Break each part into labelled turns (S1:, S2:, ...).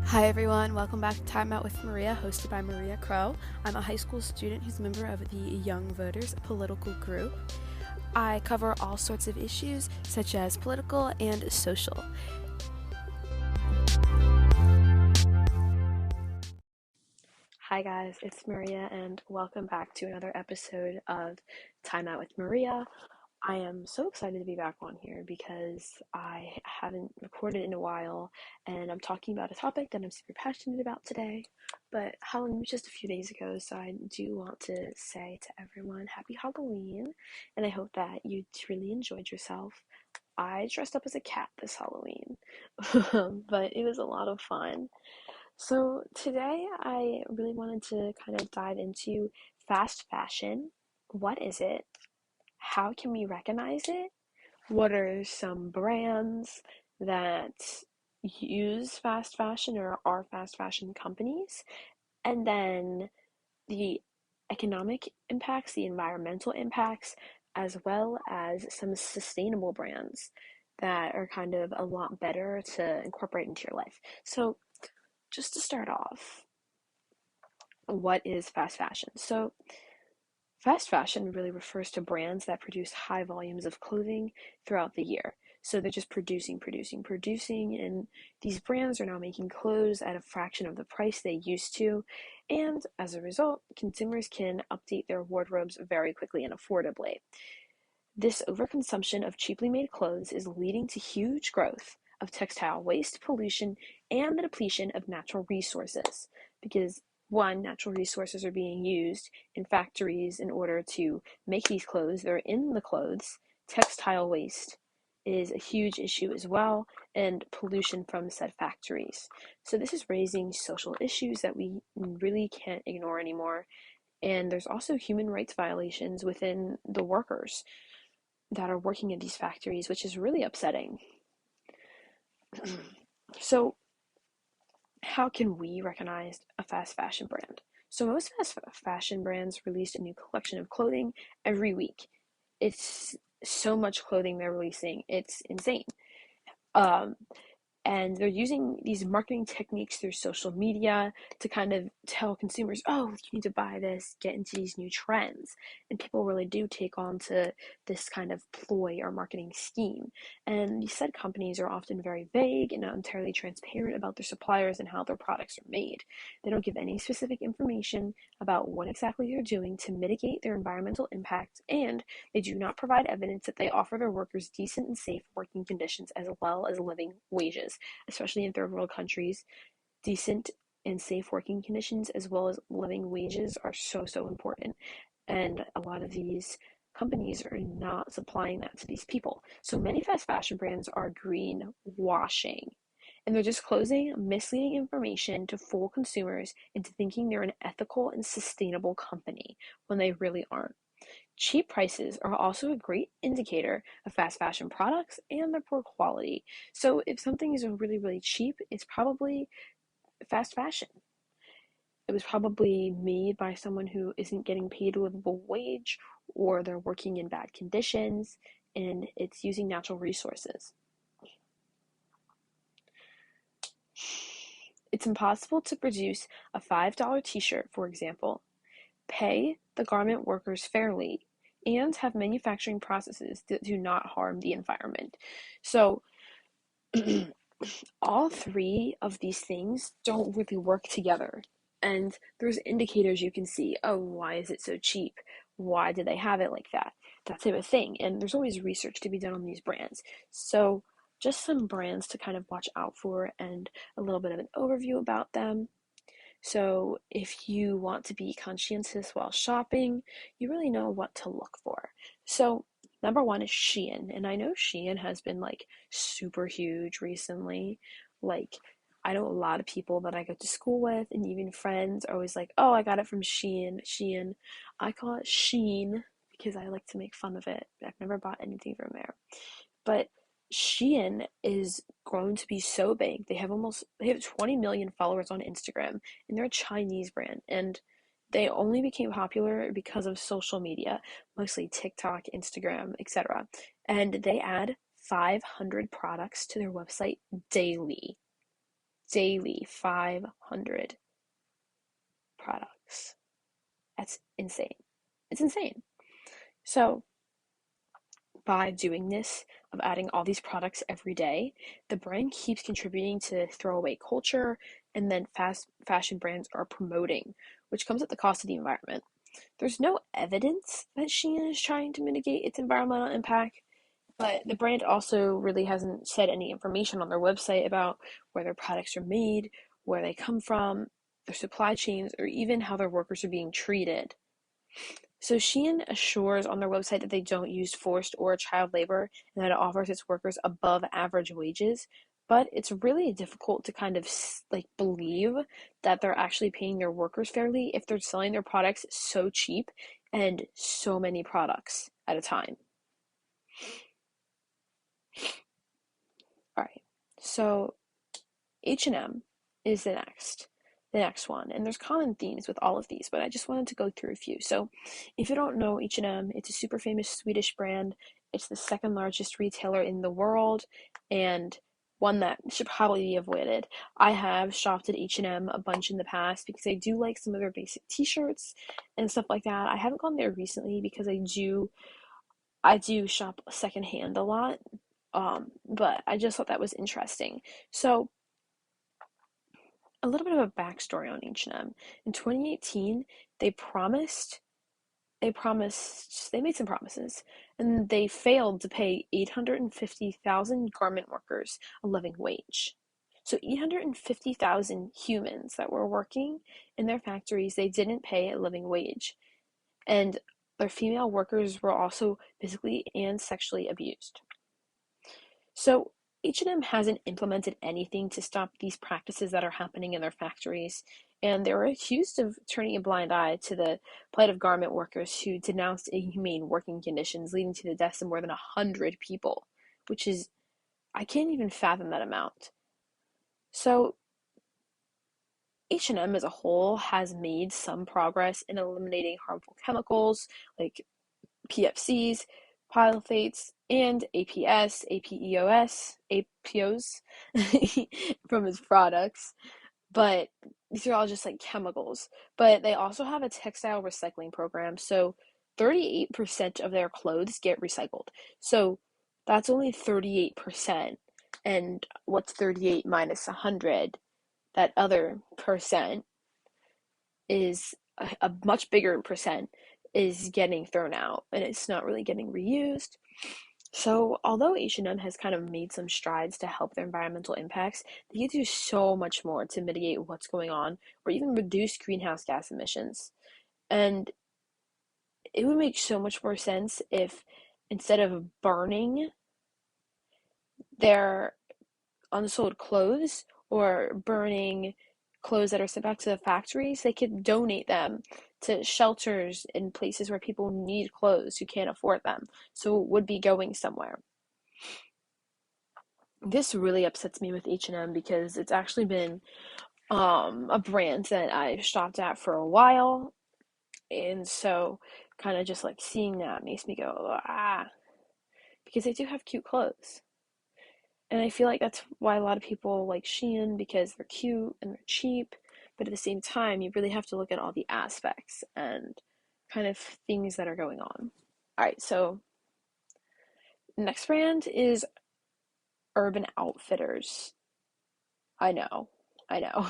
S1: Hi everyone, welcome back to Time Out with Maria, hosted by Maria Crow. I'm a high school student who's a member of the Young Voters political group. I cover all sorts of issues, such as political and social. Hi guys, it's Maria, and welcome back to another episode of Time Out with Maria. I am so excited to be back on here because I haven't recorded in a while, and I'm talking about a topic that I'm super passionate about today. But Halloween was just a few days ago, so I do want to say to everyone, Happy Halloween, and I hope that you really enjoyed yourself. I dressed up as a cat this Halloween, but it was a lot of fun. So today I really wanted to kind of dive into fast fashion. What is it? How can we recognize it? What are some brands that use fast fashion or are fast fashion companies? And then the economic impacts, the environmental impacts, as well as some sustainable brands that are kind of a lot better to incorporate into your life. So, just to start off, what is fast fashion? So, fast fashion really refers to brands that produce high volumes of clothing throughout the year. So they're just producing, and these brands are now making clothes at a fraction of the price they used to. And as a result, consumers can update their wardrobes very quickly and affordably. This overconsumption of cheaply made clothes is leading to huge growth of textile waste, pollution, and the depletion of natural resources. Because one, natural resources are being used in factories in order to make these clothes. They're in the clothes. Textile waste is a huge issue as well, and pollution from said factories. So this is raising social issues that we really can't ignore anymore. And there's also human rights violations within the workers that are working in these factories, which is really upsetting. So, how can we recognize a fast fashion brand? So, most fast fashion brands release a new collection of clothing every week. It's so much clothing they're releasing, it's insane. Um, and they're using these marketing techniques through social media to kind of tell consumers, oh, you need to buy this, get into these new trends. And people really do take on to this kind of ploy or marketing scheme. And these said companies are often very vague and not entirely transparent about their suppliers and how their products are made. They don't give any specific information about what exactly they're doing to mitigate their environmental impact, and they do not provide evidence that they offer their workers decent and safe working conditions as well as living wages, especially in third world countries. Decent and safe working conditions as well as living wages are so important. And a lot of these companies are not supplying that to these people. So many fast fashion brands are greenwashing. And they're disclosing misleading information to fool consumers into thinking they're an ethical and sustainable company when they really aren't. Cheap prices are also a great indicator of fast fashion products and their poor quality. So if something is really cheap, it's probably fast fashion. It was probably made by someone who isn't getting paid a livable wage, or they're working in bad conditions, and it's using natural resources. It's impossible to produce a $5 t-shirt, for example, pay the garment workers fairly, and have manufacturing processes that do not harm the environment. So all three of these things don't really work together. And there's indicators you can see. Oh, why is it so cheap? Why do they have it like that? That type of thing. And there's always research to be done on these brands. So just some brands to kind of watch out for and a little bit of an overview about them. So if you want to be conscientious while shopping, you really know what to look for. So number one is Shein, and I know Shein has been like super huge recently. Like, I know a lot of people that I go to school with and even friends are always like, oh, I got it from Shein. Shein. I call it Sheen because I like to make fun of it. I've never bought anything from there. But Shein is grown to be so big. They have 20 million followers on Instagram, and they're a Chinese brand, and they only became popular because of social media, mostly TikTok, Instagram, etc. And they add 500 products to their website daily. daily 500 products. That's insane. It's insane. So, by doing this, of adding all these products every day, the brand keeps contributing to throwaway culture, and then fast fashion brands are promoting, which comes at the cost of the environment. There's no evidence that Shein is trying to mitigate its environmental impact, but the brand also really hasn't said any information on their website about where their products are made, where they come from, their supply chains, or even how their workers are being treated. So Shein assures on their website that they don't use forced or child labor and that it offers its workers above average wages. But it's really difficult to kind of like believe that they're actually paying their workers fairly if they're selling their products so cheap and so many products at a time. All right. So H&M is the next one, and there's common themes with all of these, but I just wanted to go through a few. So if you don't know H&M, it's a super famous Swedish brand. It's the second largest retailer in the world, and one that should probably be avoided. I have shopped at H&M a bunch in the past because I do like some of their basic t-shirts and stuff like that. I haven't gone there recently because I do shop secondhand a lot. But I just thought that was interesting. So a little bit of a backstory on H&M. In 2018, they promised, they made some promises, and they failed to pay 850,000 garment workers a living wage. So 850,000 humans that were working in their factories, they didn't pay a living wage. And their female workers were also physically and sexually abused. So H&M hasn't implemented anything to stop these practices that are happening in their factories, and they were accused of turning a blind eye to the plight of garment workers who denounced inhumane working conditions, leading to the deaths of more than 100 people, which is, I can't even fathom that amount. So H&M as a whole has made some progress in eliminating harmful chemicals like PFCs, phthalates, and APS, APOs from its products. But these are all just like chemicals. But they also have a textile recycling program. So 38% of their clothes get recycled. So that's only 38%. And what's 38 minus 100? That other percent is a much bigger percent is getting thrown out and it's not really getting reused. So although H&M has kind of made some strides to help their environmental impacts, they can do so much more to mitigate what's going on or even reduce greenhouse gas emissions. And it would make so much more sense if instead of burning their unsold clothes or burning clothes that are sent back to the factories, they could donate them to shelters in places where people need clothes who can't afford them. So it would be going somewhere. This really upsets me with H&M because it's actually been a brand that I've shopped at for a while. And so kind of just like seeing that makes me go, because they do have cute clothes. And I feel like that's why a lot of people like Shein because they're cute and they're cheap. But at the same time, you really have to look at all the aspects and kind of things that are going on. All right, so next brand is Urban Outfitters. I know, I know.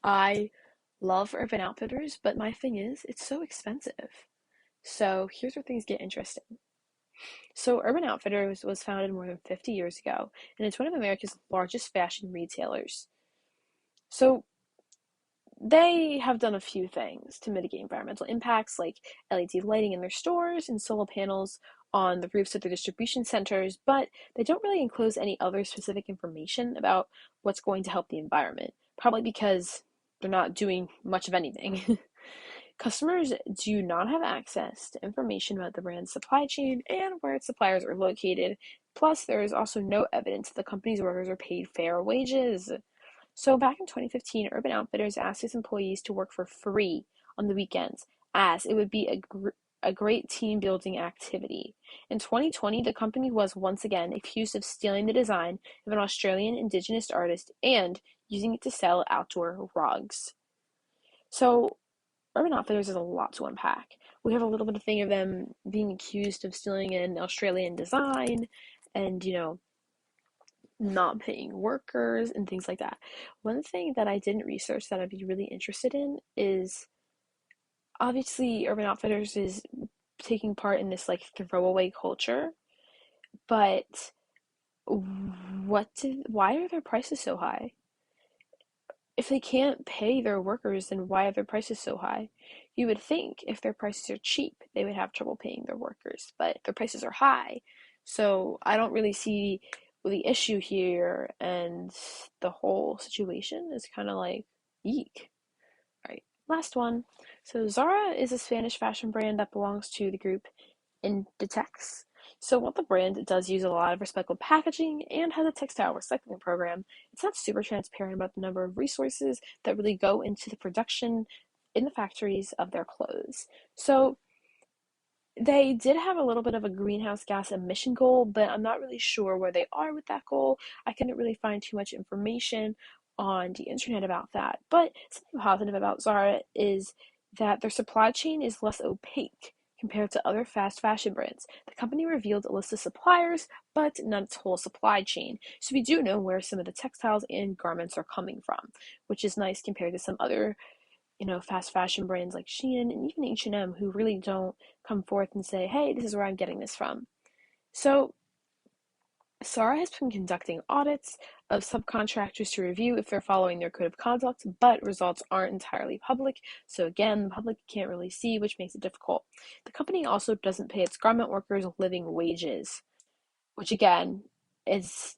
S1: I love Urban Outfitters, but my thing is, it's so expensive. So here's where things get interesting. So Urban Outfitters was founded more than 50 years ago, and it's one of America's largest fashion retailers. So they have done a few things to mitigate environmental impacts, like LED lighting in their stores and solar panels on the roofs of their distribution centers, but they don't really enclose any other specific information about what's going to help the environment, probably because they're not doing much of anything. Customers do not have access to information about the brand's supply chain and where its suppliers are located. Plus, there is also no evidence that the company's workers are paid fair wages. So back in 2015, Urban Outfitters asked its employees to work for free on the weekends, as it would be a great team building activity. In 2020, the company was once again accused of stealing the design of an Australian Indigenous artist and using it to sell outdoor rugs. So Urban Outfitters is a lot to unpack. We have a little bit of thing of them being accused of stealing an Australian design and, not paying workers and things like that. One thing that I didn't research that I'd be really interested in is obviously Urban Outfitters is taking part in this like throwaway culture, but why are their prices so high? If they can't pay their workers, then why are their prices so high? You would think if their prices are cheap, they would have trouble paying their workers, but their prices are high. So I don't really see the issue here, and the whole situation is kind of like, eek. All right, last one. So Zara is a Spanish fashion brand that belongs to the group Inditex. So while the brand does use a lot of recycled packaging and has a textile recycling program, it's not super transparent about the number of resources that really go into the production in the factories of their clothes. So they did have a little bit of a greenhouse gas emission goal, but I'm not really sure where they are with that goal. I couldn't really find too much information on the internet about that. But something positive about Zara is that their supply chain is less opaque compared to other fast fashion brands. The company revealed a list of suppliers, but not its whole supply chain. So we do know where some of the textiles and garments are coming from, which is nice compared to some other fast fashion brands like Shein and even H&M who really don't come forth and say, hey, this is where I'm getting this from. So Zara has been conducting audits of subcontractors to review if they're following their code of conduct, but results aren't entirely public. So again, the public can't really see, which makes it difficult. The company also doesn't pay its garment workers living wages, which again is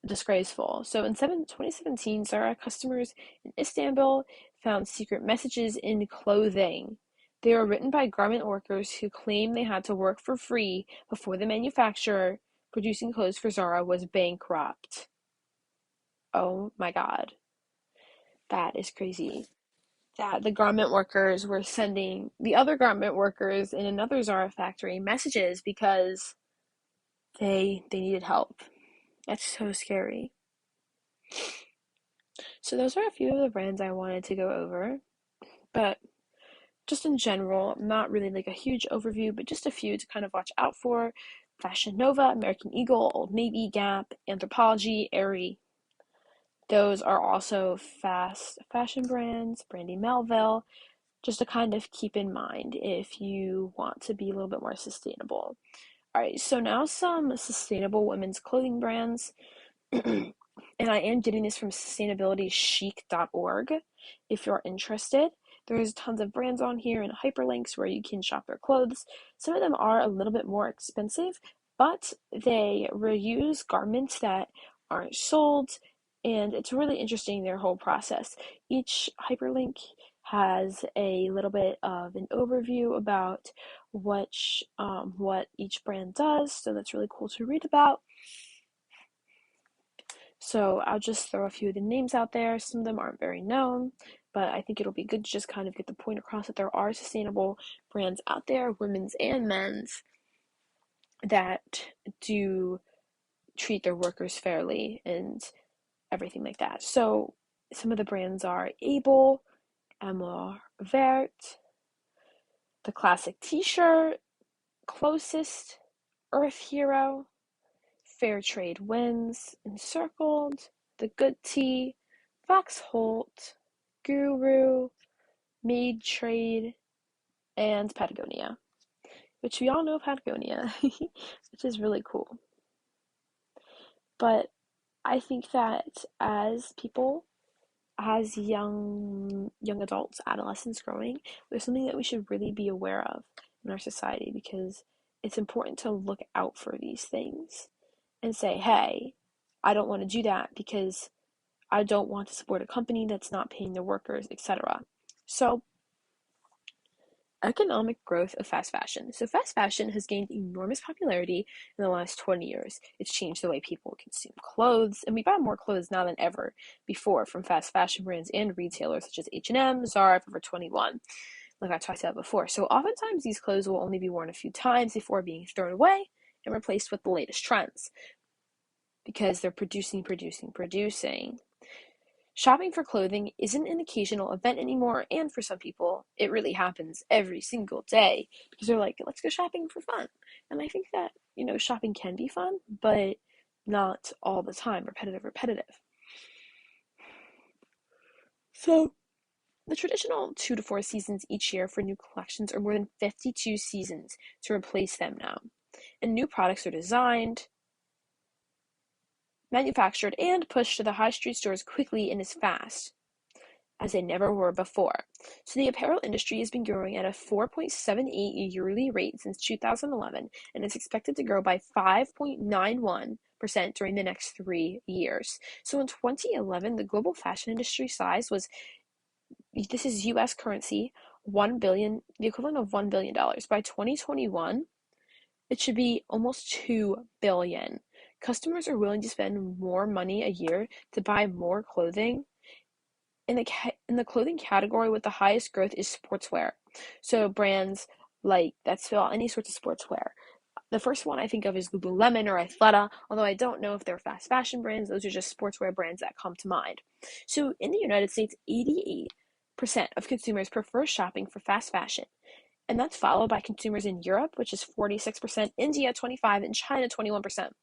S1: disgraceful. So in 2017, Zara customers in Istanbul found secret messages in clothing. They were written by garment workers who claimed they had to work for free before the manufacturer producing clothes for Zara was bankrupt. Oh my God. That is crazy. That the garment workers were sending the other garment workers in another Zara factory messages because they needed help. That's so scary. So those are a few of the brands I wanted to go over, but just in general, not really like a huge overview, but just a few to kind of watch out for. Fashion Nova, American Eagle, Old Navy, Gap, Anthropologie, Aerie. Those are also fast fashion brands, Brandy Melville, just to kind of keep in mind if you want to be a little bit more sustainable. All right, so now some sustainable women's clothing brands. And I am getting this from sustainabilitychic.org if you're interested. There's tons of brands on here and hyperlinks where you can shop their clothes. Some of them are a little bit more expensive, but they reuse garments that aren't sold, and it's really interesting their whole process. Each hyperlink has a little bit of an overview about what each brand does, so that's really cool to read about. So I'll just throw a few of the names out there. Some of them aren't very known, but I think it'll be good to just kind of get the point across that there are sustainable brands out there, women's and men's, that do treat their workers fairly and everything like that. So some of the brands are Able, Amour Vert, the Classic T-shirt, Closest, Earth Hero, Fair Trade Wins, Encircled, The Good Tea, Fox Holt, Guru, Made Trade, and Patagonia, which we all know Patagonia, which is really cool. But I think that as people, as young adults, adolescents growing, there's something that we should really be aware of in our society because it's important to look out for these things and say, hey, I don't want to do that because I don't want to support a company that's not paying their workers, etc. So, economic growth of fast fashion. So, fast fashion has gained enormous popularity in the last 20 years. It's changed the way people consume clothes, and we buy more clothes now than ever before from fast fashion brands and retailers such as H&M, Zara, Forever 21, like I talked about before. So, oftentimes these clothes will only be worn a few times before being thrown away and replaced with the latest trends because they're producing. Shopping for clothing isn't an occasional event anymore, and for some people, it really happens every single day because they're like, let's go shopping for fun. And I think that, shopping can be fun, but not all the time, repetitive. So, the traditional 2 to 4 seasons each year for new collections are more than 52 seasons to replace them now. And new products are designed, manufactured, and pushed to the high street stores quickly and as fast as they never were before. So the apparel industry has been growing at a 4.78 yearly rate since 2011, and it's expected to grow by 5.91% during the next 3 years. So in 2011, the global fashion industry size was, this is US currency, 1 billion, the equivalent of $1 billion. By 2021, it should be almost 2 billion. Customers are willing to spend more money a year to buy more clothing. In the clothing category with the highest growth is sportswear. So brands like that sell any sorts of sportswear. The first one I think of is Lululemon or Athleta, although I don't know if they're fast fashion brands. Those are just sportswear brands that come to mind. So in the United States, 88% of consumers prefer shopping for fast fashion. And that's followed by consumers in Europe, which is 46%, India 25%, and China 21%.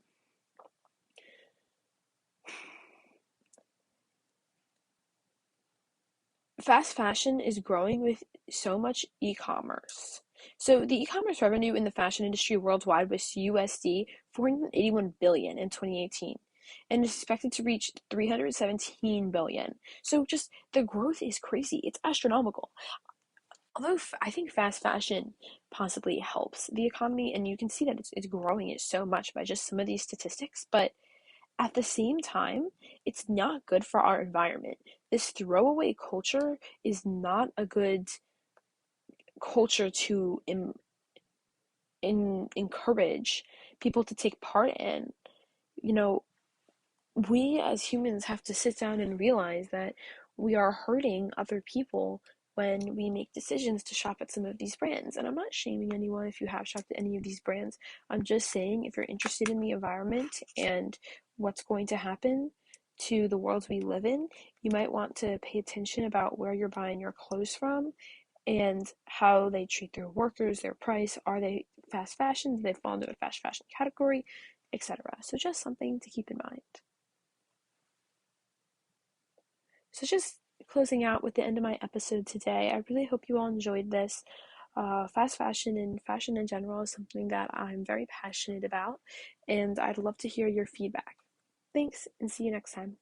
S1: Fast fashion is growing with so much e-commerce. So the e-commerce revenue in the fashion industry worldwide was USD 481 billion in 2018 and is expected to reach 317 billion. So just the growth is crazy. It's astronomical. Although I think fast fashion possibly helps the economy, and you can see that it's growing it so much by just some of these statistics, but at the same time, it's not good for our environment. This throwaway culture is not a good culture to encourage people to take part in. You know, we as humans have to sit down and realize that we are hurting other people when we make decisions to shop at some of these brands. And I'm not shaming anyone if you have shopped at any of these brands. I'm just saying if you're interested in the environment and what's going to happen to the world we live in, you might want to pay attention about where you're buying your clothes from and how they treat their workers, their price. Are they fast fashion? Do they fall into a fast fashion category, etc.? So just something to keep in mind. So just closing out with the end of my episode today, I really hope you all enjoyed this. Fast fashion and fashion in general is something that I'm very passionate about, and I'd love to hear your feedback. Thanks, and see you next time.